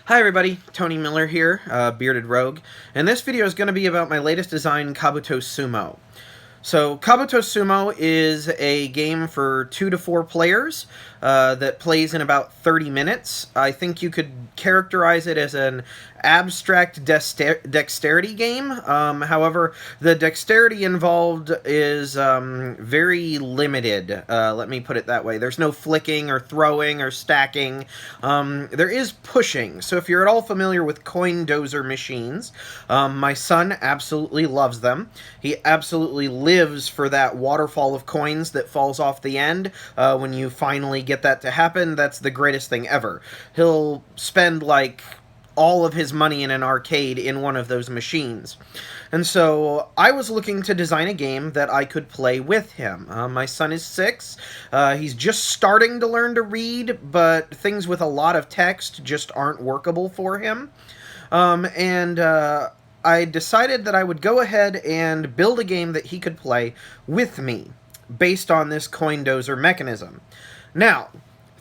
Hi everybody, Tony Miller here, Bearded Rogue, and this video is going to be about my latest design, Kabuto Sumo. So, Kabuto Sumo is a game for 2 to 4 players that plays in about 30 minutes. I think you could characterize it as an abstract dexterity game. However, the dexterity involved is very limited, let me put it that way. There's no flicking or throwing or stacking. There is pushing, so if you're at all familiar with coin dozer machines, my son absolutely loves them. He absolutely lives for that waterfall of coins that falls off the end. When you finally get that to happen, that's the greatest thing ever. He'll spend like all of his money in an arcade in one of those machines. And so I was looking to design a game that I could play with him. My son is 6. He's just starting to learn to read, but things with a lot of text just aren't workable for him. I decided that I would go ahead and build a game that he could play with me, based on this coin dozer mechanism. Now,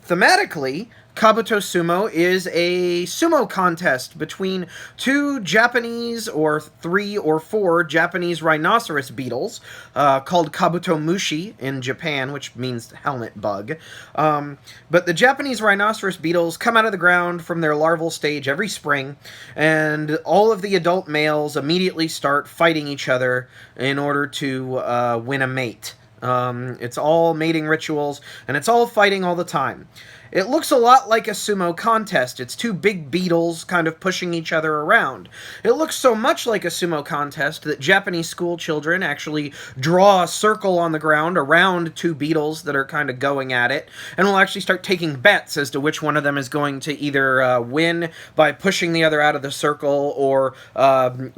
thematically, Kabuto Sumo is a sumo contest between 2 Japanese, or 3 or 4 Japanese rhinoceros beetles, called Kabuto Mushi in Japan, which means helmet bug. But the Japanese rhinoceros beetles come out of the ground from their larval stage every spring, and all of the adult males immediately start fighting each other in order to win a mate. It's all mating rituals, and it's all fighting all the time. It looks a lot like a sumo contest. It's 2 big beetles kind of pushing each other around. It looks so much like a sumo contest that Japanese school children actually draw a circle on the ground around 2 beetles that are kind of going at it, and will actually start taking bets as to which one of them is going to either win by pushing the other out of the circle, or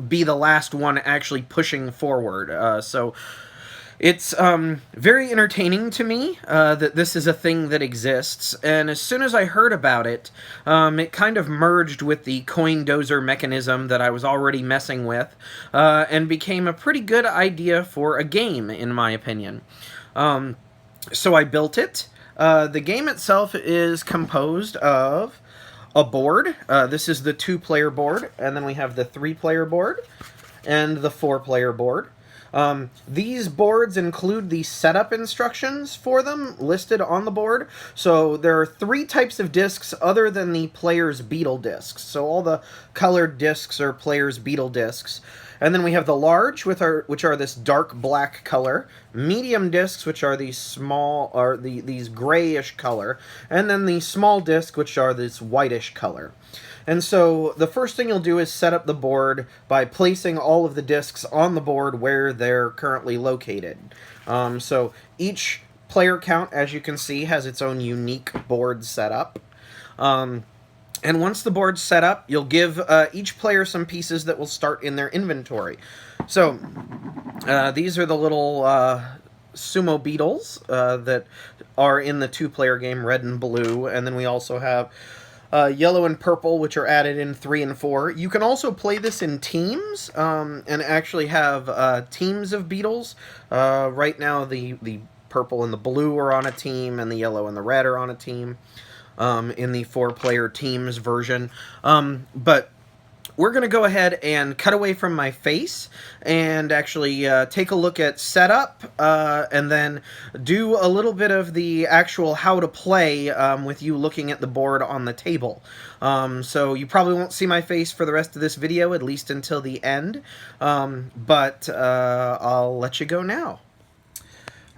be the last one actually pushing forward. So it's very entertaining to me that this is a thing that exists, and as soon as I heard about it, it kind of merged with the coin dozer mechanism that I was already messing with, and became a pretty good idea for a game, in my opinion. So I built it. The game itself is composed of a board. This is the 2-player board, and then we have the 3-player board, and the 4-player board. These boards include the setup instructions for them listed on the board. So there are 3 types of discs other than the player's beetle discs. So all the colored discs are player's beetle discs. And then we have the large, which are this dark black color, medium discs, which are these small, or these grayish color, and then the small disc, which are this whitish color. And so the first thing you'll do is set up the board by placing all of the discs on the board where they're currently located. So each player count, as you can see, has its own unique board setup. And once the board's set up, you'll give each player some pieces that will start in their inventory. So these are the little sumo beetles that are in the 2-player game, red and blue, and then we also have yellow and purple, which are added in 3 and 4. You can also play this in teams, and actually have teams of beetles. Right now, the purple and the blue are on a team, and the yellow and the red are on a team, in the 4-player teams version. But we're going to go ahead and cut away from my face and actually take a look at setup, and then do a little bit of the actual how to play with you looking at the board on the table. So you probably won't see my face for the rest of this video, at least until the end, but I'll let you go now.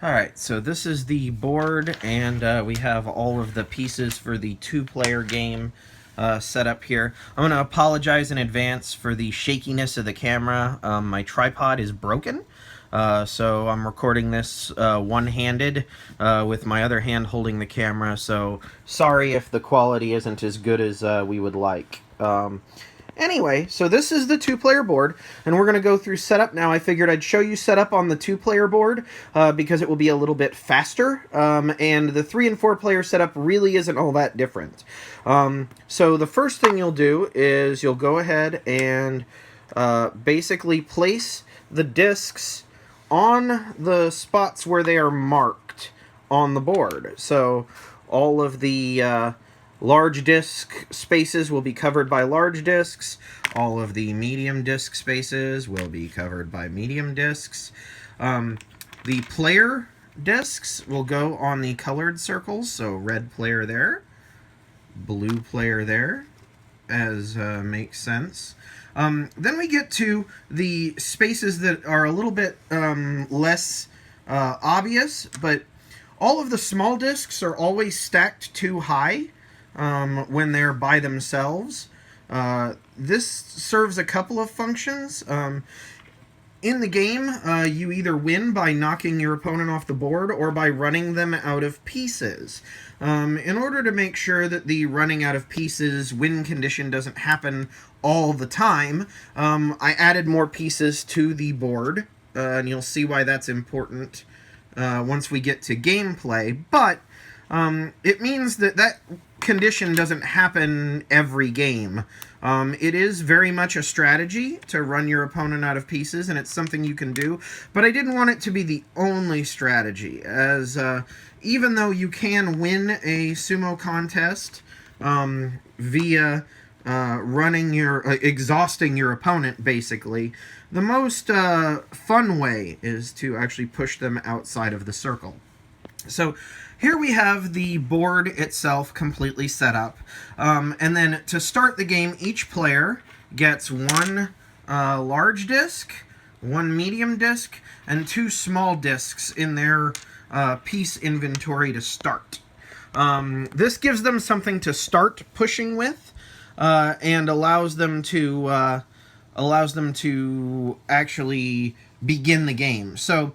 Alright, so this is the board, and we have all of the pieces for the 2-player game set up here. I'm going to apologize in advance for the shakiness of the camera. My tripod is broken, so I'm recording this one-handed, with my other hand holding the camera, so sorry if the quality isn't as good as we would like. Anyway, so this is the 2-player board, and we're going to go through setup now. I figured I'd show you setup on the 2-player board, because it will be a little bit faster, and the 3 and 4-player setup really isn't all that different. So the first thing you'll do is you'll go ahead and basically place the discs on the spots where they are marked on the board. So all of the large disc spaces will be covered by large discs. All of the medium disc spaces will be covered by medium discs. The player discs will go on the colored circles, so red player there, blue player there, as makes sense. Then we get to the spaces that are a little bit less obvious, but all of the small discs are always stacked too high when they're by themselves. This serves a couple of functions. In the game, you either win by knocking your opponent off the board or by running them out of pieces. In order to make sure that the running out of pieces win condition doesn't happen all the time, I added more pieces to the board, and you'll see why that's important once we get to gameplay. But it means that that condition doesn't happen every game. It is very much a strategy to run your opponent out of pieces, and it's something you can do, but I didn't want it to be the only strategy, as even though you can win a sumo contest via exhausting your opponent, basically, the most fun way is to actually push them outside of the circle. So here we have the board itself completely set up. And then to start the game, each player gets one large disc, one medium disc, and two small discs in their piece inventory to start. This gives them something to start pushing with, and allows them to actually begin the game. So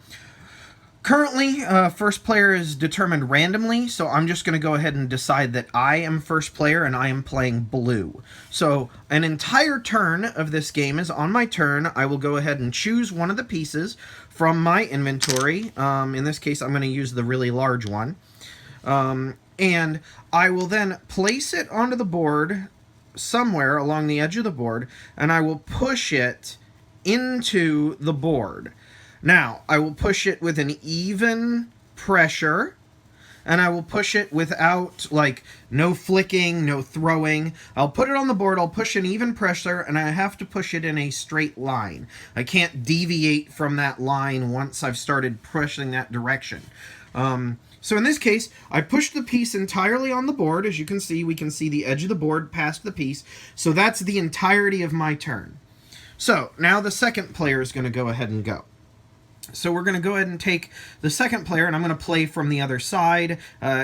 currently, first player is determined randomly, so I'm just going to go ahead and decide that I am first player and I am playing blue. So an entire turn of this game is on my turn. I will go ahead and choose one of the pieces from my inventory. In this case, I'm going to use the really large one. And I will then place it onto the board somewhere along the edge of the board, and I will push it into the board. Now, I will push it with an even pressure, and I will push it without, like, no flicking, no throwing. I'll put it on the board, I'll push an even pressure, and I have to push it in a straight line. I can't deviate from that line once I've started pushing that direction. So in this case, I pushed the piece entirely on the board. As you can see, we can see the edge of the board past the piece. So that's the entirety of my turn. So now the second player is going to go ahead and go. So we're going to go ahead and take the second player, and I'm going to play from the other side,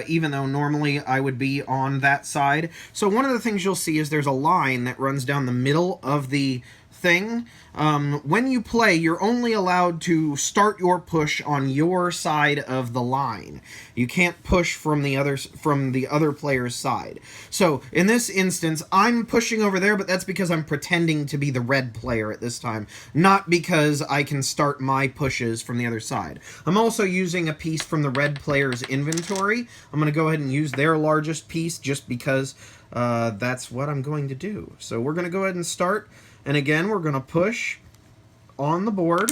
even though normally I would be on that side. So one of the things you'll see is there's a line that runs down the middle of the thing. When you play, you're only allowed to start your push on your side of the line. You can't push from the other player's side. So in this instance, I'm pushing over there, but that's because I'm pretending to be the red player at this time, not because I can start my pushes from the other side. I'm also using a piece from the red player's inventory. I'm going to go ahead and use their largest piece just because that's what I'm going to do. So we're going to go ahead and start. And again, we're going to push on the board,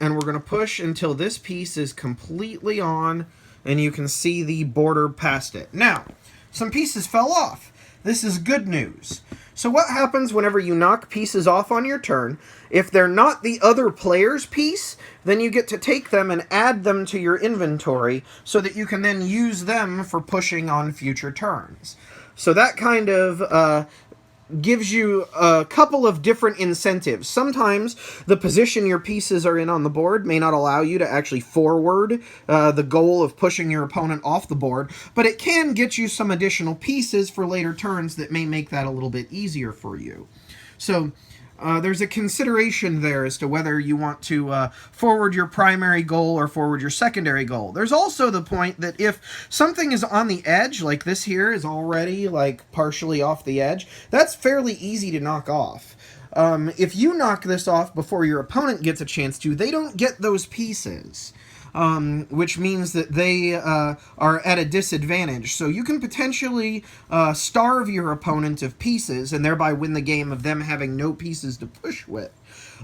and we're going to push until this piece is completely on, and you can see the border past it. Now, some pieces fell off. This is good news. So what happens whenever you knock pieces off on your turn? If they're not the other player's piece, then you get to take them and add them to your inventory so that you can then use them for pushing on future turns. So that kind of gives you a couple of different incentives. Sometimes the position your pieces are in on the board may not allow you to actually forward the goal of pushing your opponent off the board, but it can get you some additional pieces for later turns that may make that a little bit easier for you. So there's a consideration there as to whether you want to forward your primary goal or forward your secondary goal. There's also the point that if something is on the edge, like this here is already like partially off the edge, that's fairly easy to knock off. If you knock this off before your opponent gets a chance to, they don't get those pieces. which means that they are at a disadvantage. So you can potentially starve your opponent of pieces and thereby win the game of them having no pieces to push with,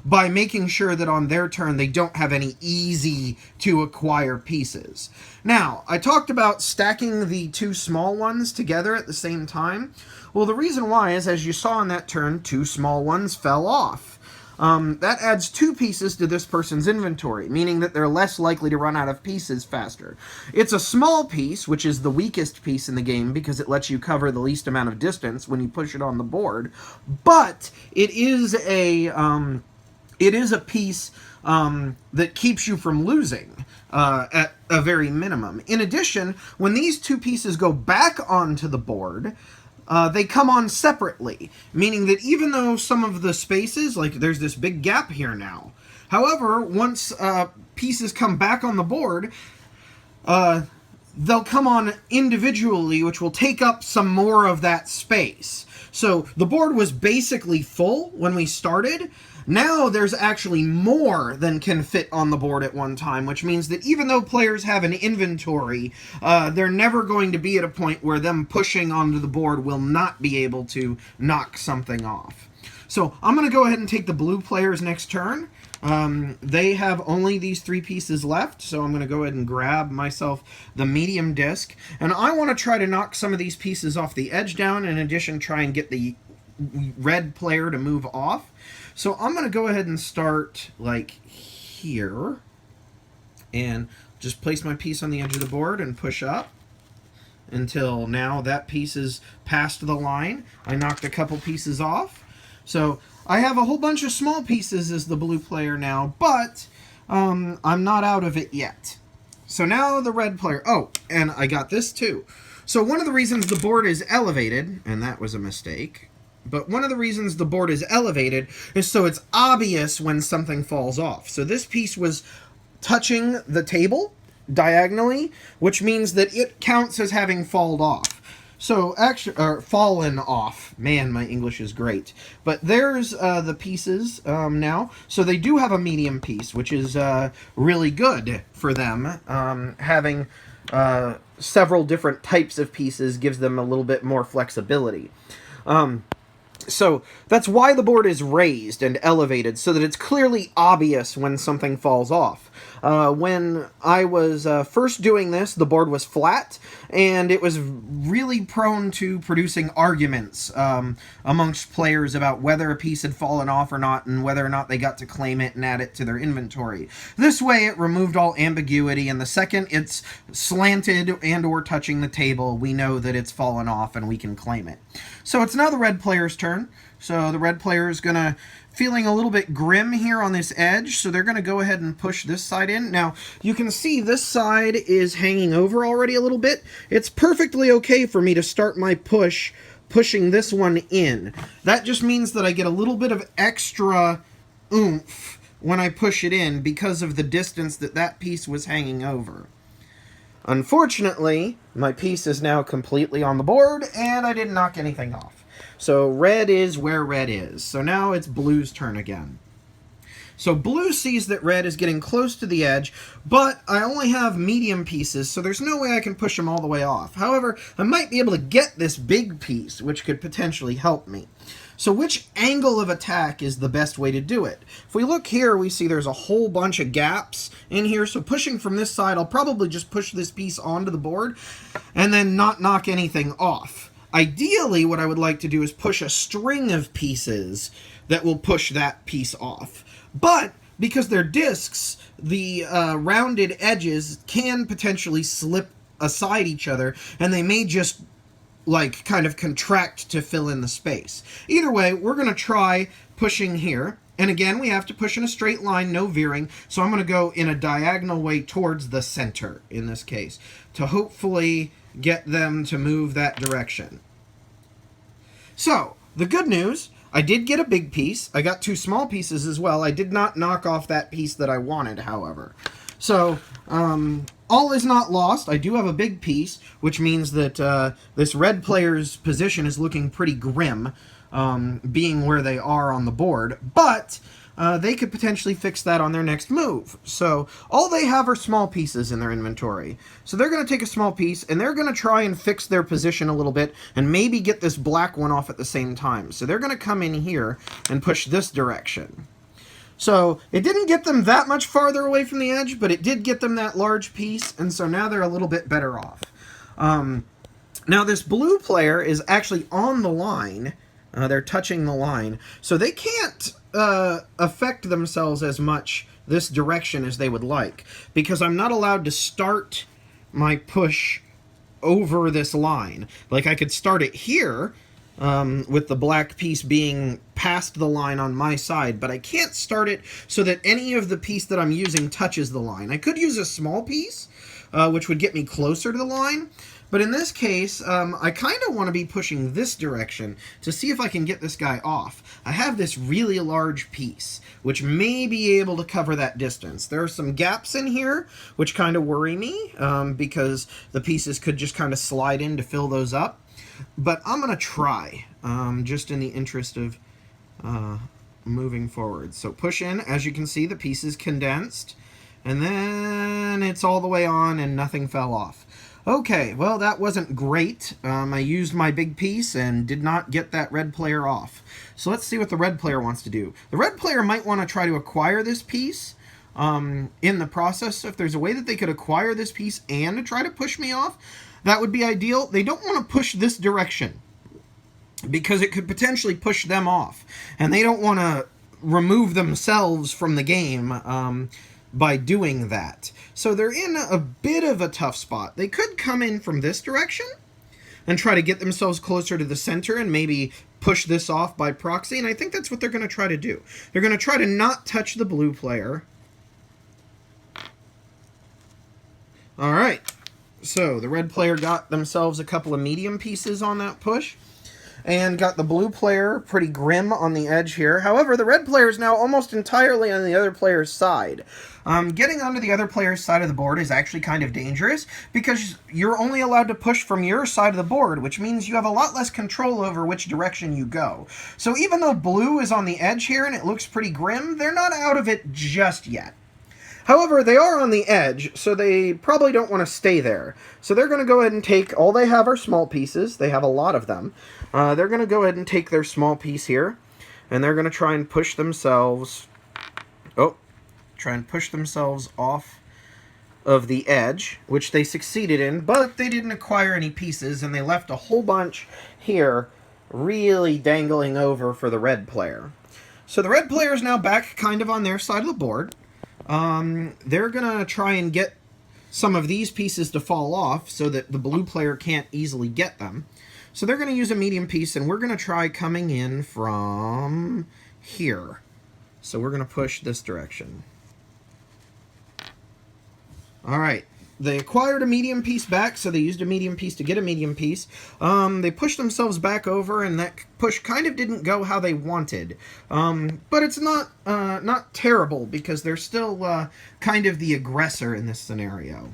by making sure that on their turn they don't have any easy to acquire pieces. Now, I talked about stacking the two small ones together at the same time. Well, the reason why is, as you saw on that turn, two small ones fell off. That adds 2 pieces to this person's inventory, meaning that they're less likely to run out of pieces faster. It's a small piece, which is the weakest piece in the game because it lets you cover the least amount of distance when you push it on the board, but it is a piece that keeps you from losing at a very minimum. In addition, when these 2 pieces go back onto the board, they come on separately, meaning that even though some of the spaces, like there's this big gap here now, however, once pieces come back on the board, they'll come on individually, which will take up some more of that space. So the board was basically full when we started. Now there's actually more than can fit on the board at one time, which means that even though players have an inventory, they're never going to be at a point where them pushing onto the board will not be able to knock something off. So I'm going to go ahead and take the blue player's next turn. They have only these 3 pieces left, so I'm going to go ahead and grab myself the medium disc. And I want to try to knock some of these pieces off the edge down, in addition try and get the red player to move off. So I'm going to go ahead and start, like, here, and just place my piece on the edge of the board and push up until now that piece is past the line. I knocked a couple pieces off. So I have a whole bunch of small pieces as the blue player now, but I'm not out of it yet. So now the red player... Oh, and I got this too. So one of the reasons the board is elevated, and that was a mistake... But one of the reasons the board is elevated is so it's obvious when something falls off. So this piece was touching the table diagonally, which means that it counts as having fallen off. So actually, or fallen off. Man, my English is great. But there's the pieces now. So they do have a medium piece, which is really good for them. Having several different types of pieces gives them a little bit more flexibility. So that's why the board is raised and elevated, so that it's clearly obvious when something falls off. When I was first doing this, the board was flat, and it was really prone to producing arguments amongst players about whether a piece had fallen off or not, and whether or not they got to claim it and add it to their inventory. This way, it removed all ambiguity, and the second it's slanted and or touching the table, we know that it's fallen off and we can claim it. So it's now the red player's turn. So the red player is going to feeling a little bit grim here on this edge, so they're going to go ahead and push this side in. Now, you can see this side is hanging over already a little bit. It's perfectly okay for me to start my pushing this one in. That just means that I get a little bit of extra oomph when I push it in because of the distance that that piece was hanging over. Unfortunately, my piece is now completely on the board, and I didn't knock anything off. So red is where red is. So now it's blue's turn again. So blue sees that red is getting close to the edge, but I only have medium pieces, so there's no way I can push them all the way off. However, I might be able to get this big piece, which could potentially help me. So which angle of attack is the best way to do it? If we look here, we see there's a whole bunch of gaps in here, so pushing from this side, I'll probably just push this piece onto the board and then not knock anything off. Ideally, what I would like to do is push a string of pieces that will push that piece off. But because they're discs, the rounded edges can potentially slip aside each other, and they may just like kind of contract to fill in the space. Either way, we're going to try pushing here. And again, we have to push in a straight line, no veering. So I'm going to go in a diagonal way towards the center in this case to hopefully get them to move that direction. So, the good news, I did get a big piece. I got 2 small pieces as well. I did not knock off that piece that I wanted, however. So, all is not lost. I do have a big piece, which means that this red player's position is looking pretty grim, being where they are on the board. But they could potentially fix that on their next move. So all they have are small pieces in their inventory. So they're going to take a small piece, and they're going to try and fix their position a little bit, and maybe get this black one off at the same time. So they're going to come in here and push this direction. So it didn't get them that much farther away from the edge, but it did get them that large piece, and so now they're a little bit better off. Now this blue player is actually on the line. They're touching the line, so they can't affect themselves as much this direction as they would like, because I'm not allowed to start my push over this line. Like, I could start it here, with the black piece being past the line on my side, but I can't start it so that any of the piece that I'm using touches the line. I could use a small piece, which would get me closer to the line, but in this case, I kind of want to be pushing this direction to see if I can get this guy off. I have this really large piece, which may be able to cover that distance. There are some gaps in here, which kind of worry me, because the pieces could just kind of slide in to fill those up. But I'm going to try, just in the interest of moving forward. So push in. As you can see, the piece is condensed. And then it's all the way on and nothing fell off. Okay, well, that wasn't great. I used my big piece and did not get that red player off. So let's see what the red player wants to do. The red player might want to try to acquire this piece in the process. So if there's a way that they could acquire this piece and try to push me off, that would be ideal. They don't want to push this direction because it could potentially push them off. And they don't want to remove themselves from the game by doing that. So they're in a bit of a tough spot. They could come in from this direction and try to get themselves closer to the center and maybe push this off by proxy. And I think that's what they're going to try to do. They're going to try to not touch the blue player. All right. So the red player got themselves a couple of medium pieces on that push, and got the blue player pretty grim on the edge here. However, the red player is now almost entirely on the other player's side. Getting onto the other player's side of the board is actually kind of dangerous, because you're only allowed to push from your side of the board, which means you have a lot less control over which direction you go. So even though blue is on the edge here and it looks pretty grim, they're not out of it just yet. However, they are on the edge, so they probably don't want to stay there. So they're going to go ahead and take, all they have are small pieces. They have a lot of them. They're going to go ahead and take their small piece here, and they're going to try and push themselves, off of the edge, which they succeeded in, but they didn't acquire any pieces, and they left a whole bunch here really dangling over for the red player. So the red player is now back kind of on their side of the board. They're going to try and get some of these pieces to fall off so that the blue player can't easily get them. So they're going to use a medium piece, and we're going to try coming in from here. So we're going to push this direction. All right. They acquired a medium piece back, so they used a medium piece to get a medium piece. They pushed themselves back over, and that push kind of didn't go how they wanted. But it's not terrible, because they're still kind of the aggressor in this scenario.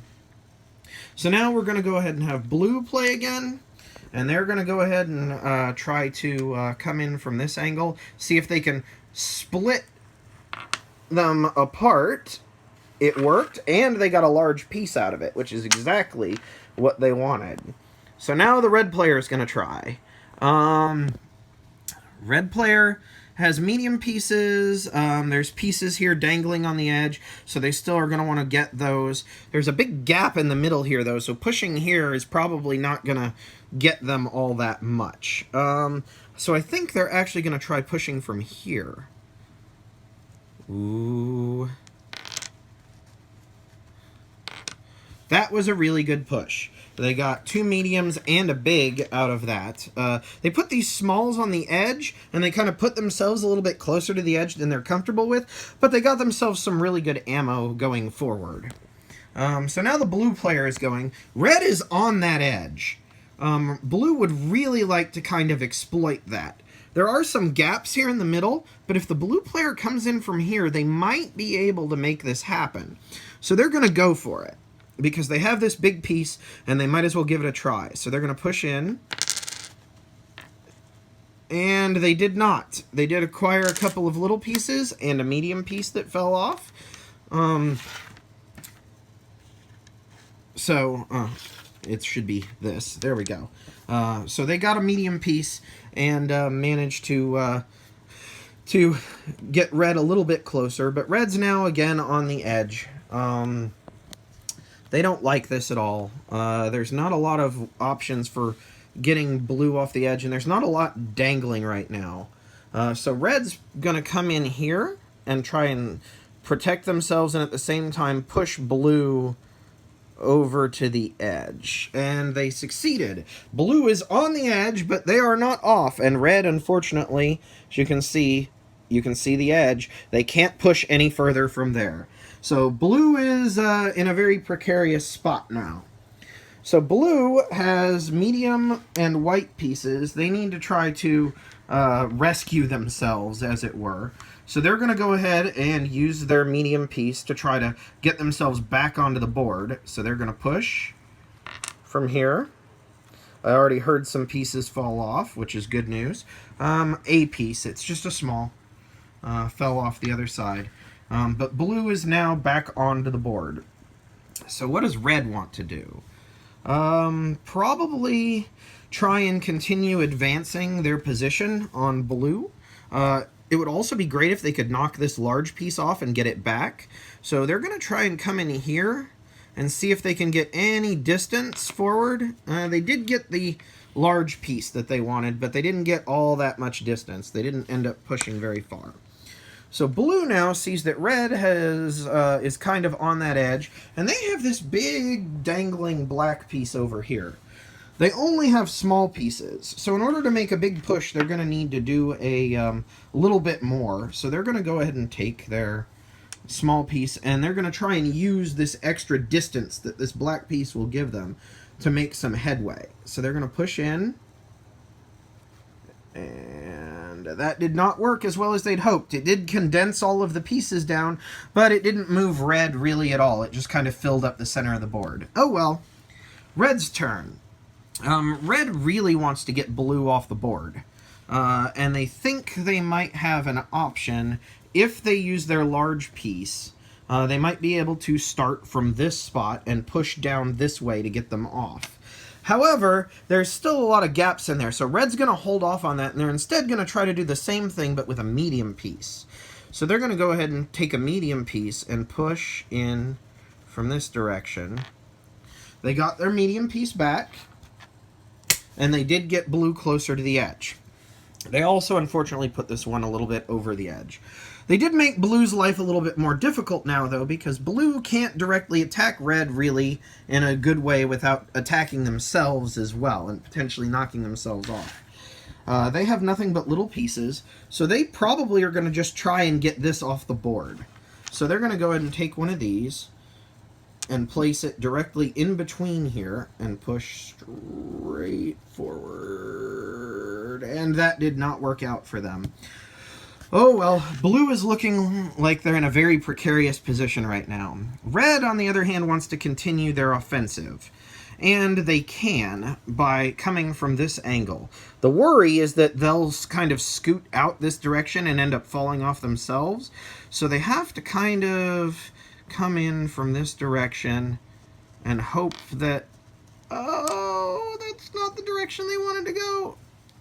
So now we're going to go ahead and have blue play again. And they're going to go ahead and try to come in from this angle, see if they can split them apart. It worked, and they got a large piece out of it, which is exactly what they wanted. So now the red player is going to try. Red player has medium pieces. There's pieces here dangling on the edge, so they still are going to want to get those. There's a big gap in the middle here, though, so pushing here is probably not going to get them all that much. So I think they're actually going to try pushing from here. Ooh. That was a really good push. They got two mediums and a big out of that. They put these smalls on the edge, and they kind of put themselves a little bit closer to the edge than they're comfortable with, but they got themselves some really good ammo going forward. So now the blue player is going. Red is on that edge. Blue would really like to kind of exploit that. There are some gaps here in the middle, but if the blue player comes in from here, they might be able to make this happen. So they're going to go for it, because they have this big piece, and they might as well give it a try. So they're going to push in. And they did not. They did acquire a couple of little pieces and a medium piece that fell off. It should be this. There we go. So they got a medium piece and managed to get red a little bit closer. But red's now again on the edge. They don't like this at all. There's not a lot of options for getting blue off the edge, and there's not a lot dangling right now. So red's going to come in here and try and protect themselves and at the same time push blue over to the edge. And they succeeded. Blue is on the edge, but they are not off. And red, unfortunately, as you can see the edge. They can't push any further from there. So blue is in a very precarious spot now. So blue has medium and white pieces. They need to try to rescue themselves, as it were. So they're going to go ahead and use their medium piece to try to get themselves back onto the board. So they're going to push from here. I already heard some pieces fall off, which is good news. A piece, it's just a small, fell off the other side. But blue is now back onto the board. So what does red want to do? Probably try and continue advancing their position on blue. It would also be great if they could knock this large piece off and get it back. So they're going to try and come in here and see if they can get any distance forward. They did get the large piece that they wanted, but they didn't get all that much distance. They didn't end up pushing very far. So blue now sees that red is kind of on that edge, and they have this big dangling black piece over here. They only have small pieces, so in order to make a big push, they're going to need to do a little bit more. So they're going to go ahead and take their small piece, and they're going to try and use this extra distance that this black piece will give them to make some headway. So they're going to push in, and that did not work as well as they'd hoped. It did condense all of the pieces down, but it didn't move red really at all. It just kind of filled up the center of the board. Oh well. Red's turn. Red really wants to get blue off the board. And they think they might have an option. If they use their large piece, they might be able to start from this spot and push down this way to get them off. However, there's still a lot of gaps in there, so red's going to hold off on that, and they're instead going to try to do the same thing, but with a medium piece. So they're going to go ahead and take a medium piece and push in from this direction. They got their medium piece back, and they did get blue closer to the edge. They also, unfortunately, put this one a little bit over the edge. They did make blue's life a little bit more difficult now, though, because blue can't directly attack red, really, in a good way without attacking themselves as well, and potentially knocking themselves off. They have nothing but little pieces, so they probably are going to just try and get this off the board. So they're going to go ahead and take one of these and place it directly in between here and push straight forward. And that did not work out for them. Oh well, blue is looking like they're in a very precarious position right now. Red, on the other hand, wants to continue their offensive. And they can by coming from this angle. The worry is that they'll kind of scoot out this direction and end up falling off themselves. So they have to kind of come in from this direction and hope that... Oh, that's not the direction they wanted to go.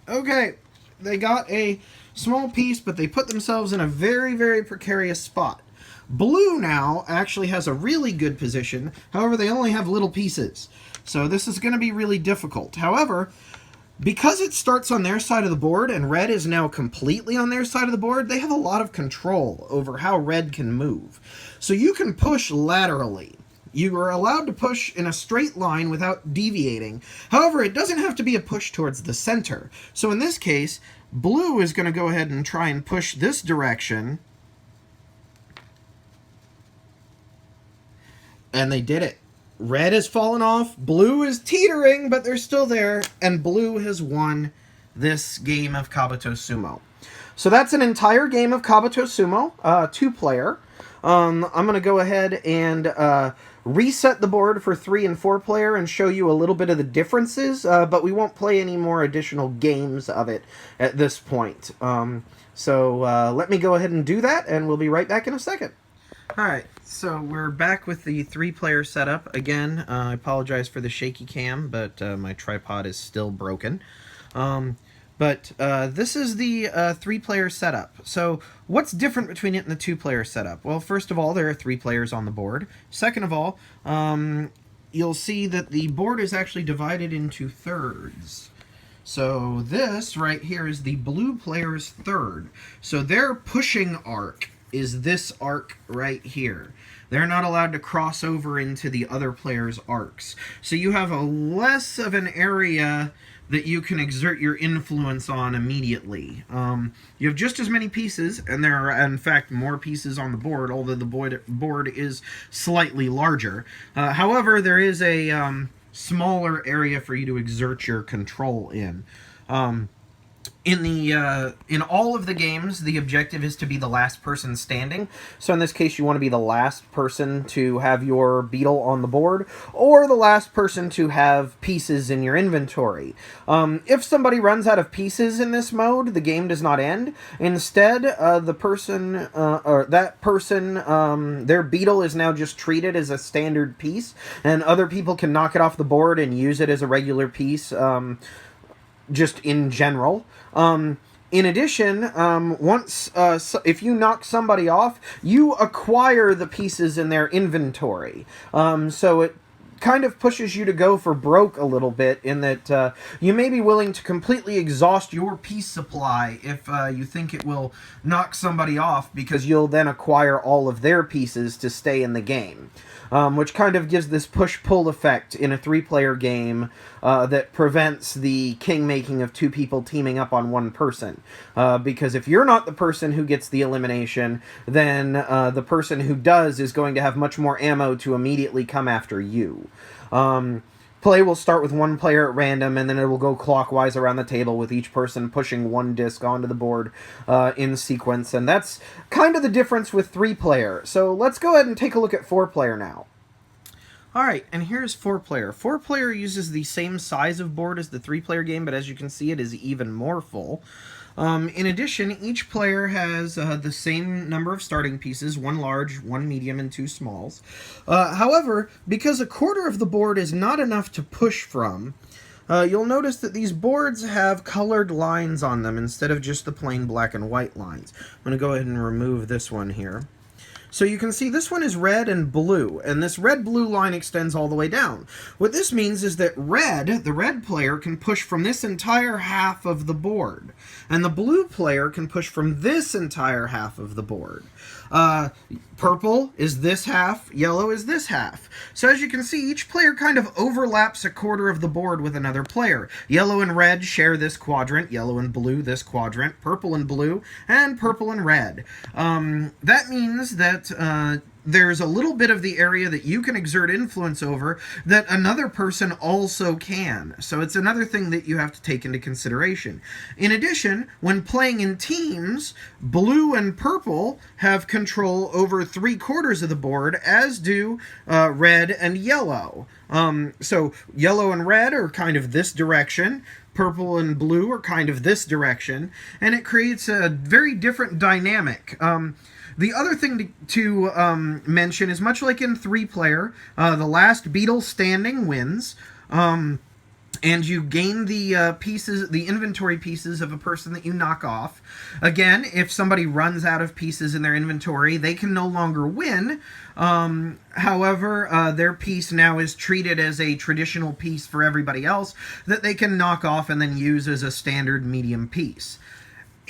Okay, they got a small piece, but they put themselves in a very, very precarious spot. Blue now actually has a really good position. However, they only have little pieces. So this is going to be really difficult. However, because it starts on their side of the board and red is now completely on their side of the board, they have a lot of control over how red can move. So you can push laterally. You are allowed to push in a straight line without deviating. However, it doesn't have to be a push towards the center. So in this case, blue is going to go ahead and try and push this direction. And they did it. Red has fallen off, blue is teetering, but they're still there, and blue has won this game of Kabuto Sumo. So that's an entire game of Kabuto Sumo, 2-player. I'm going to go ahead and reset the board for 3 and 4 player and show you a little bit of the differences, but we won't play any more additional games of it at this point. So let me go ahead and do that, and we'll be right back in a second. Alright, so we're back with the 3-player setup. Again, I apologize for the shaky cam, but my tripod is still broken. But this is the 3-player setup. So what's different between it and the 2-player setup? Well, first of all, there are 3 players on the board. Second of all, you'll see that the board is actually divided into thirds. So this right here is the blue player's third. So their pushing arc is this arc right here. They're not allowed to cross over into the other player's arcs. So you have a less of an area that you can exert your influence on immediately. You have just as many pieces, and there are, in fact, more pieces on the board, although the board is slightly larger. However, there is a smaller area for you to exert your control in. In all of the games, the objective is to be the last person standing. So in this case, you want to be the last person to have your beetle on the board, or the last person to have pieces in your inventory. If somebody runs out of pieces in this mode, the game does not end. Instead, the person, or that person, their beetle is now just treated as a standard piece, and other people can knock it off the board and use it as a regular piece, just in general. In addition, if you knock somebody off, you acquire the pieces in their inventory. So it kind of pushes you to go for broke a little bit, in that you may be willing to completely exhaust your piece supply if you think it will knock somebody off, because you'll then acquire all of their pieces to stay in the game. Which kind of gives this push-pull effect in a 3-player game that prevents the king-making of 2 people teaming up on 1 person. Because if you're not the person who gets the elimination, then the person who does is going to have much more ammo to immediately come after you. Play will start with 1 player at random, and then it will go clockwise around the table with each person pushing 1 disc onto the board in sequence, and that's kind of the difference with 3-player. So let's go ahead and take a look at 4-player now. Alright, and here's 4-player. 4-player uses the same size of board as the 3-player game, but as you can see, it is even more full. In addition, each player has the same number of starting pieces, 1 large, 1 medium, and 2 smalls. However, because a quarter of the board is not enough to push from, you'll notice that these boards have colored lines on them instead of just the plain black and white lines. I'm going to go ahead and remove this one here. So you can see this one is red and blue, and this red-blue line extends all the way down. What this means is that the red player, can push from this entire half of the board, and the blue player can push from this entire half of the board. Purple is this half, yellow is this half. So as you can see, each player kind of overlaps a quarter of the board with another player. Yellow and red share this quadrant, yellow and blue this quadrant, purple and blue, and purple and red. That means that there's a little bit of the area that you can exert influence over that another person also can. So it's another thing that you have to take into consideration. In addition, when playing in teams, blue and purple have control over 3/4 of the board, as do red and yellow. So yellow and red are kind of this direction, purple and blue are kind of this direction, and it creates a very different dynamic. The other thing to mention is, much like in 3-player, the last beetle standing wins, and you gain the pieces, the inventory pieces of a person that you knock off. Again, if somebody runs out of pieces in their inventory, they can no longer win. However, their piece now is treated as a traditional piece for everybody else that they can knock off and then use as a standard medium piece.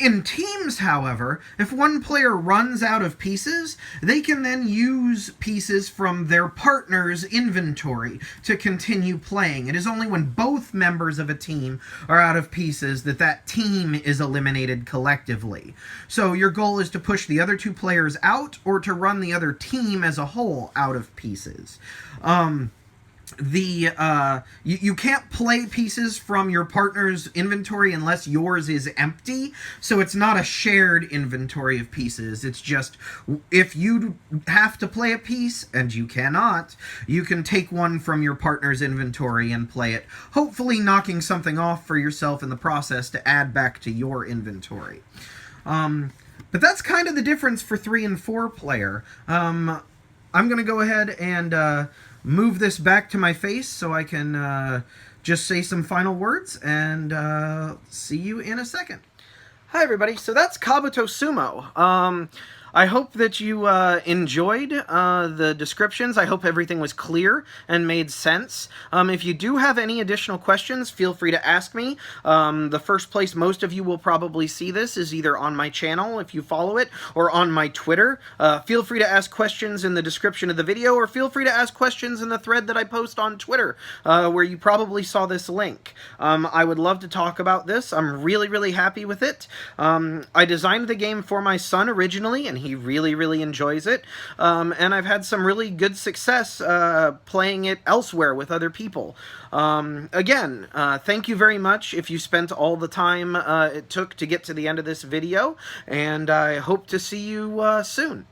In teams, however, if one player runs out of pieces, they can then use pieces from their partner's inventory to continue playing. It is only when both members of a team are out of pieces that that team is eliminated collectively. So your goal is to push the other 2 players out, or to run the other team as a whole out of pieces. you can't play pieces from your partner's inventory unless yours is empty, so it's not a shared inventory of pieces. It's just, if you have to play a piece and you cannot, you can take one from your partner's inventory and play it, hopefully knocking something off for yourself in the process to add back to your inventory. But that's kind of the difference for 3 and 4 player. I'm going to go ahead and move this back to my face so I can just say some final words, and see you in a second. Hi, everybody. So that's Kabuto Sumo. I hope that you enjoyed the descriptions. I hope everything was clear and made sense. If you do have any additional questions, feel free to ask me. The first place most of you will probably see this is either on my channel, if you follow it, or on my Twitter. Feel free to ask questions in the description of the video, or feel free to ask questions in the thread that I post on Twitter, where you probably saw this link. I would love to talk about this. I'm really, really happy with it. I designed the game for my son originally, and he really, really enjoys it. And I've had some really good success playing it elsewhere with other people. Again, thank you very much if you spent all the time it took to get to the end of this video, and I hope to see you soon.